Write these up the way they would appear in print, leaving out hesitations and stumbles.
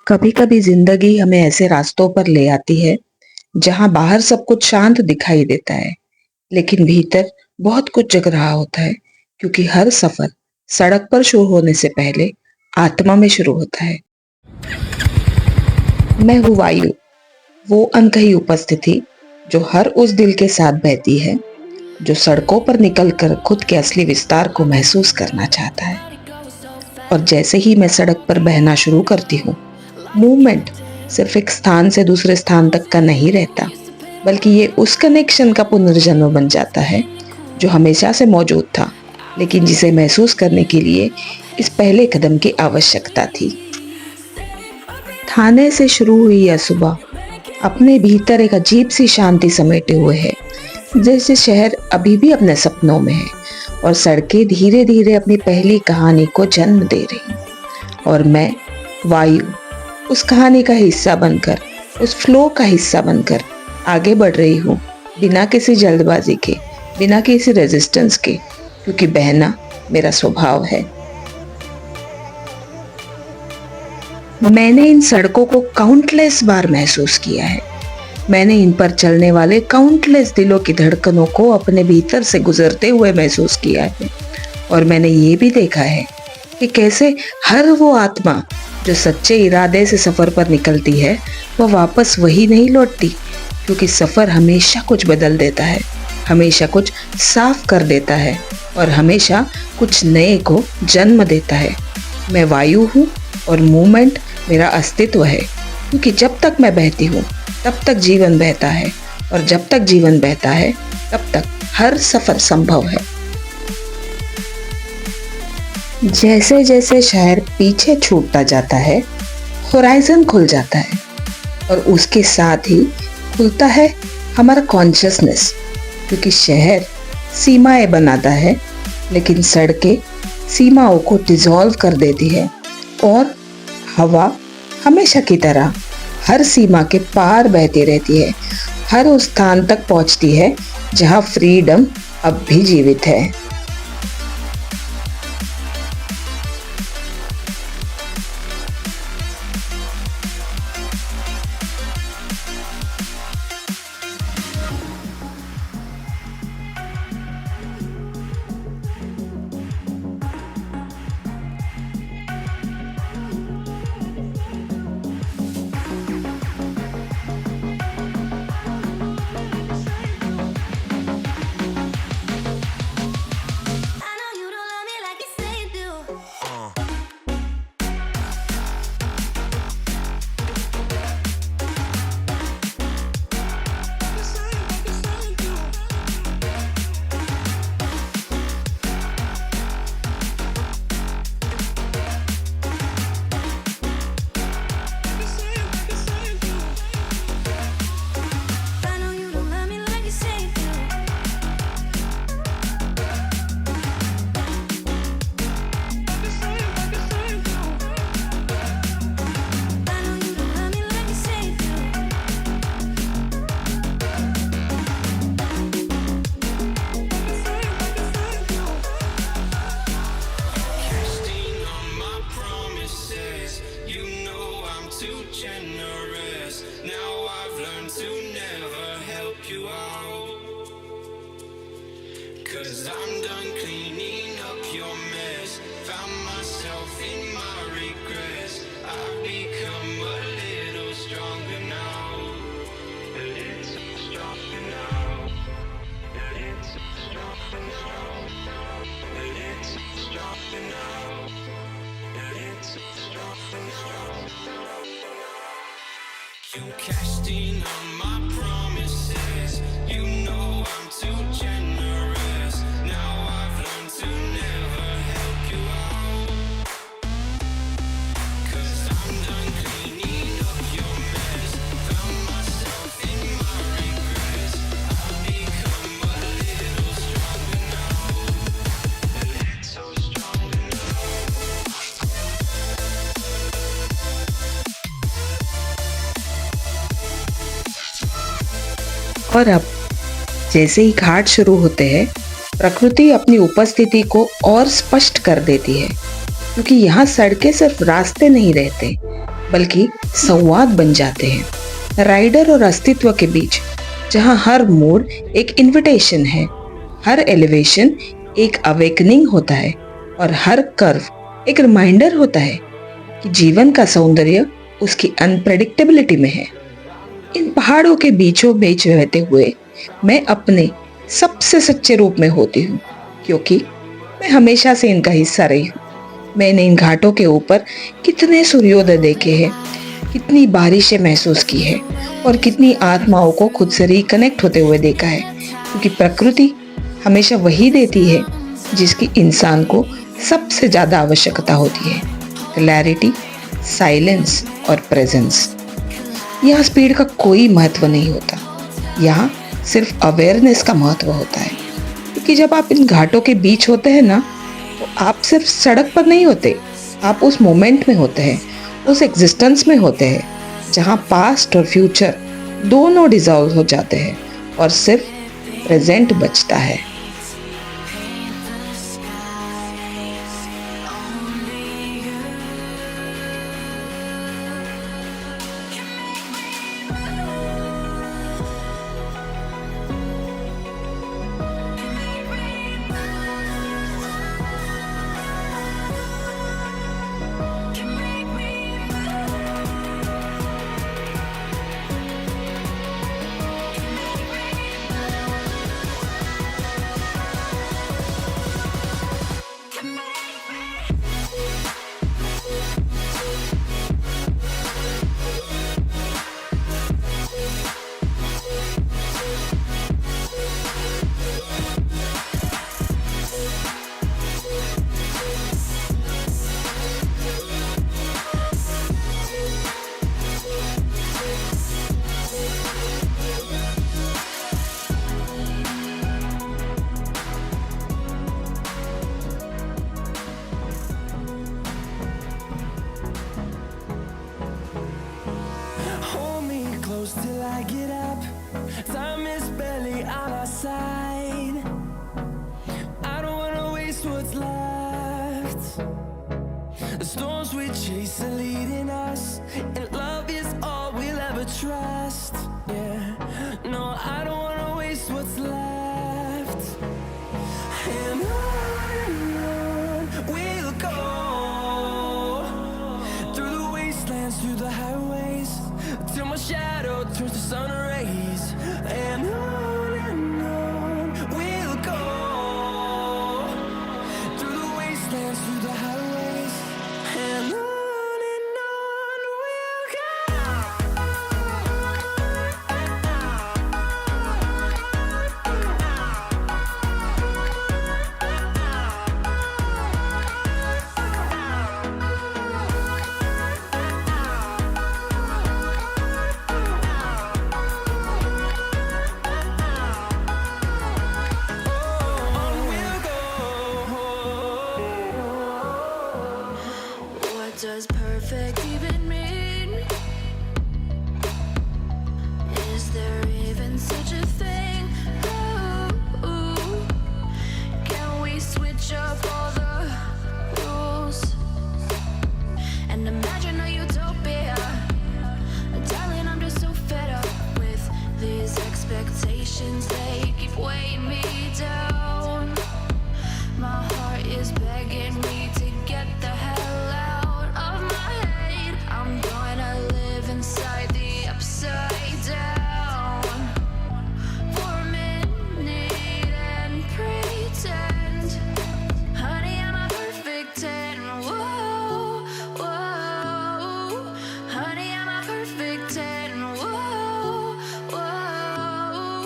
कभी कभी जिंदगी हमें ऐसे रास्तों पर ले आती है जहां बाहर सब कुछ शांत दिखाई देता है, लेकिन भीतर बहुत कुछ जग रहा होता है। क्योंकि हर सफर सड़क पर शुरू होने से पहले आत्मा में शुरू होता है। मैं हूँ वायु, वो अनकही उपस्थिति जो हर उस दिल के साथ बहती है जो सड़कों पर निकलकर खुद के असली विस्तार को महसूस करना चाहता है। और जैसे ही मैं सड़क पर बहना शुरू करती हूँ, मूवमेंट सिर्फ एक स्थान से दूसरे स्थान तक का नहीं रहता, बल्कि ये उस कनेक्शन का पुनर्जन्म बन जाता है जो हमेशा से मौजूद था, लेकिन जिसे महसूस करने के लिए इस पहले कदम की आवश्यकता थी। थाने से शुरू हुई यह सुबह अपने भीतर एक अजीब सी शांति समेटे हुए है, जैसे शहर अभी भी अपने सपनों में है और सड़कें धीरे धीरे अपनी पहली कहानी को जन्म दे रही। और मैं वायु उस कहानी का हिस्सा बनकर, उस फ्लो का हिस्सा बनकर आगे बढ़ रही हूँ, बिना किसी जल्दबाजी के, बिना किसी रेजिस्टेंस के, क्योंकि बहना मेरा स्वभाव है। मैंने इन सड़कों को काउंटलेस बार महसूस किया है। मैंने इन पर चलने वाले काउंटलेस दिलों की धड़कनों को अपने भीतर से गुजरते हुए महसूस किया है। और मैंने ये भी देखा है कि कैसे हर वो आत्मा जो सच्चे इरादे से सफर पर निकलती है, वह वापस वही नहीं लौटती, क्योंकि सफर हमेशा कुछ बदल देता है, हमेशा कुछ साफ कर देता है और हमेशा कुछ नए को जन्म देता है। मैं वायु हूँ और मूवमेंट मेरा अस्तित्व है, क्योंकि जब तक मैं बहती हूँ तब तक जीवन बहता है, और जब तक जीवन बहता है तब तक हर सफर संभव है। जैसे जैसे शहर पीछे छूटता जाता है, होराइजन खुल जाता है, और उसके साथ ही खुलता है हमारा कॉन्शियसनेस, क्योंकि शहर सीमाएं बनाता है, लेकिन सड़कें सीमाओं को डिसॉल्व कर देती है, और हवा हमेशा की तरह हर सीमा के पार बहती रहती है, हर उस स्थान तक पहुंचती है जहां फ्रीडम अब भी जीवित है। Cause I'm done cleaning up your mess. Found myself in my regrets. I've become a little stronger now. A little stronger now. A little stronger now. A little stronger now. A little stronger now. You cashed in on my promises. You know I'm too generous. Now I've learned to never help you out. Cause I'm done cleaning up your mess. Found myself in my regrets. I've become a little stronger now. A little stronger now. और अब जैसे ही घाट शुरू होते हैं, प्रकृति अपनी उपस्थिति को और स्पष्ट कर देती है, क्योंकि यहाँ सड़कें सिर्फ रास्ते नहीं रहते, बल्कि संवाद बन जाते हैं। राइडर और अस्तित्व के बीच, जहां हर मोड़ एक इनविटेशन है, हर एलिवेशन एक अवेकनिंग होता है और हर कर्व एक रिमाइंडर होता है कि जीवन का सौंदर्य उसकी अनप्रेडिक्टेबिलिटी में है। इन पहाड़ों के बीचों बीच रहते हुए मैं अपने सबसे सच्चे रूप में होती हूँ, क्योंकि मैं हमेशा से इनका हिस्सा रही हूँ। मैंने इन घाटों के ऊपर कितने सूर्योदय देखे हैं, कितनी बारिशें महसूस की है और कितनी आत्माओं को खुद से रिकनेक्ट होते हुए देखा है, क्योंकि प्रकृति हमेशा वही देती है जिसकी इंसान को सबसे ज्यादा आवश्यकता होती है, क्लैरिटी, साइलेंस और प्रेजेंस। यहाँ स्पीड का कोई महत्व नहीं होता, यहाँ सिर्फ अवेयरनेस का महत्व होता है, क्योंकि जब आप इन घाटों के बीच होते हैं ना, तो आप सिर्फ सड़क पर नहीं होते, आप उस मोमेंट में होते हैं, उस एग्जिस्टेंस में होते हैं जहाँ पास्ट और फ्यूचर दोनों डिसॉल्व हो जाते हैं और सिर्फ प्रेजेंट बचता है। Till I get up, time is barely on our side. I don't wanna waste what's left. The storms we chase are leading us, and love is all we'll ever trust. Yeah, no, I don't wanna waste what's left. And on we'll go, through the wastelands, through the highways, till my shadow turns to sun rays. And on we'll go, through the wastelands, through the highways. And on we'll go. Does perfect even mean? Is there even such a thing? Ooh, can we switch up all the rules and imagine a utopia? Darling, I'm just so fed up with these expectations. They keep weighing me down. My heart is begging me to get the hell out of my head. I'm gonna live inside the upside down for a minute and pretend, honey, I'm a perfect 10. Whoa, whoa, honey, I'm a perfect 10. Whoa, whoa,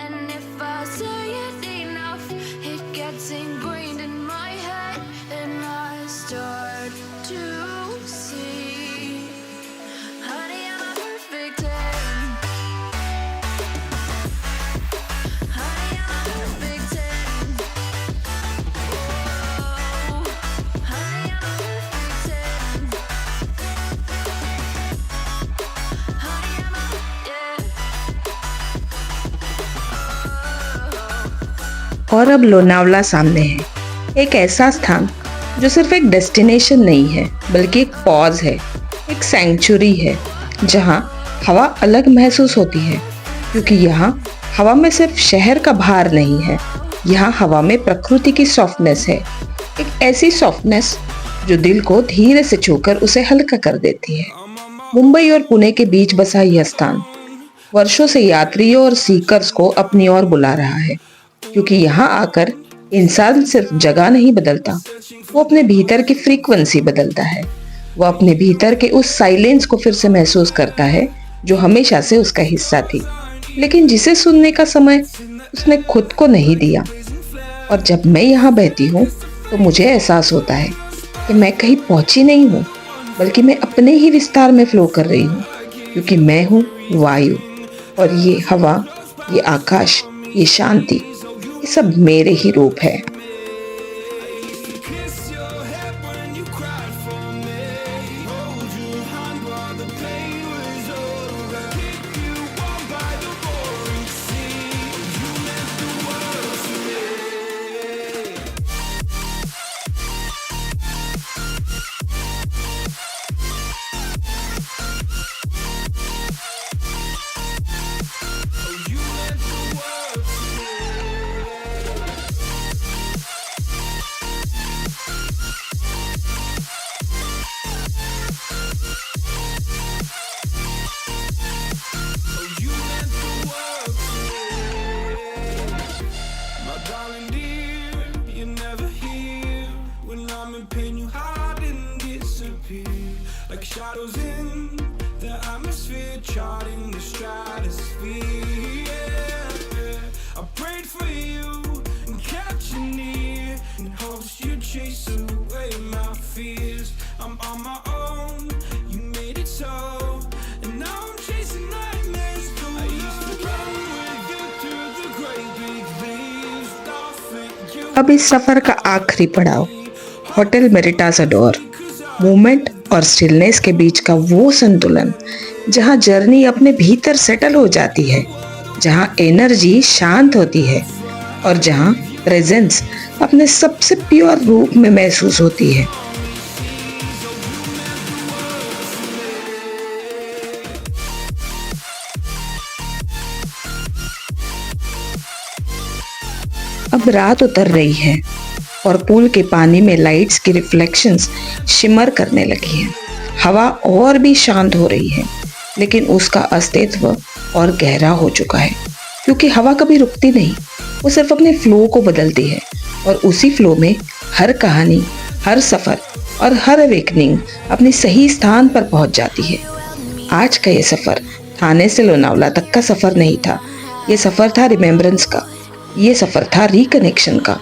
and if I say it enough, it gets ingrained in my head, and I start to see, honey, I'm a perfect 10. Honey, I'm a perfect 10. Whoa, honey, I'm a perfect 10. Honey, I'm a, yeah. Oh. और अब लोनावला सामने है, एक ऐसा स्थान जो सिर्फ एक डेस्टिनेशन नहीं है, बल्कि एक पॉज है, एक सैंक्चुरी है जहाँ हवा अलग महसूस होती है, क्योंकि यहाँ हवा में सिर्फ शहर का भार नहीं है, यहाँ हवा में प्रकृति की सॉफ्टनेस है। एक ऐसी सॉफ्टनेस जो दिल को धीरे से छूकर उसे हल्का कर देती है। मुंबई और पुणे के बीच बसा यह स्थान वर्षों से यात्रियों और सीकर्स को अपनी ओर बुला रहा है, क्योंकि यहाँ आकर इंसान सिर्फ जगह नहीं बदलता, वो अपने भीतर की फ्रीक्वेंसी बदलता है। वो अपने भीतर के उस साइलेंस को फिर से महसूस करता है जो हमेशा से उसका हिस्सा थी, लेकिन जिसे सुनने का समय उसने खुद को नहीं दिया। और जब मैं यहाँ बहती हूँ तो मुझे एहसास होता है कि मैं कहीं पहुँची नहीं हूँ, बल्कि मैं अपने ही विस्तार में फ्लो कर रही हूँ, क्योंकि मैं हूँ वायु, और ये हवा, ये आकाश, ये शांति, ये सब मेरे ही रूप है। Like shadows in the atmosphere, charting the stratosphere. Yeah. I prayed for you and kept you near in hopes you'd chase away my fears. I'm on my own, you made it so, and now I'm chasing nightmares. I used to run with you through the great big leaves, laughing you. अब इस सफर का आखिरी पड़ाव hotel मेरिटास adore, movement और stillness के बीच का वो संतुलन जहाँ जर्नी अपने भीतर सेटल हो जाती है, जहाँ एनर्जी शांत होती है और जहाँ प्रेजेंस अपने सबसे प्योर रूप में महसूस होती है। अब रात उतर रही है और पूल के पानी में लाइट्स की रिफ्लेक्शंस शिमर करने लगी हैं। हवा और भी शांत हो रही है, लेकिन उसका अस्तित्व और गहरा हो चुका है, क्योंकि हवा कभी रुकती नहीं, वो सिर्फ अपने फ्लो को बदलती है, और उसी फ्लो में हर कहानी, हर सफ़र और हर अवेकनिंग अपने सही स्थान पर पहुंच जाती है। आज का ये सफ़र थाने से लोनावला तक का सफ़र नहीं था, ये सफ़र था रिमेम्बरेंस का, ये सफ़र था रिकनेक्शन का,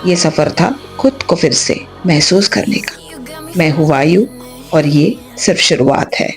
ये सफ़र था खुद को फिर से महसूस करने का। मैं हूँ वायु और ये सिर्फ शुरुआत है।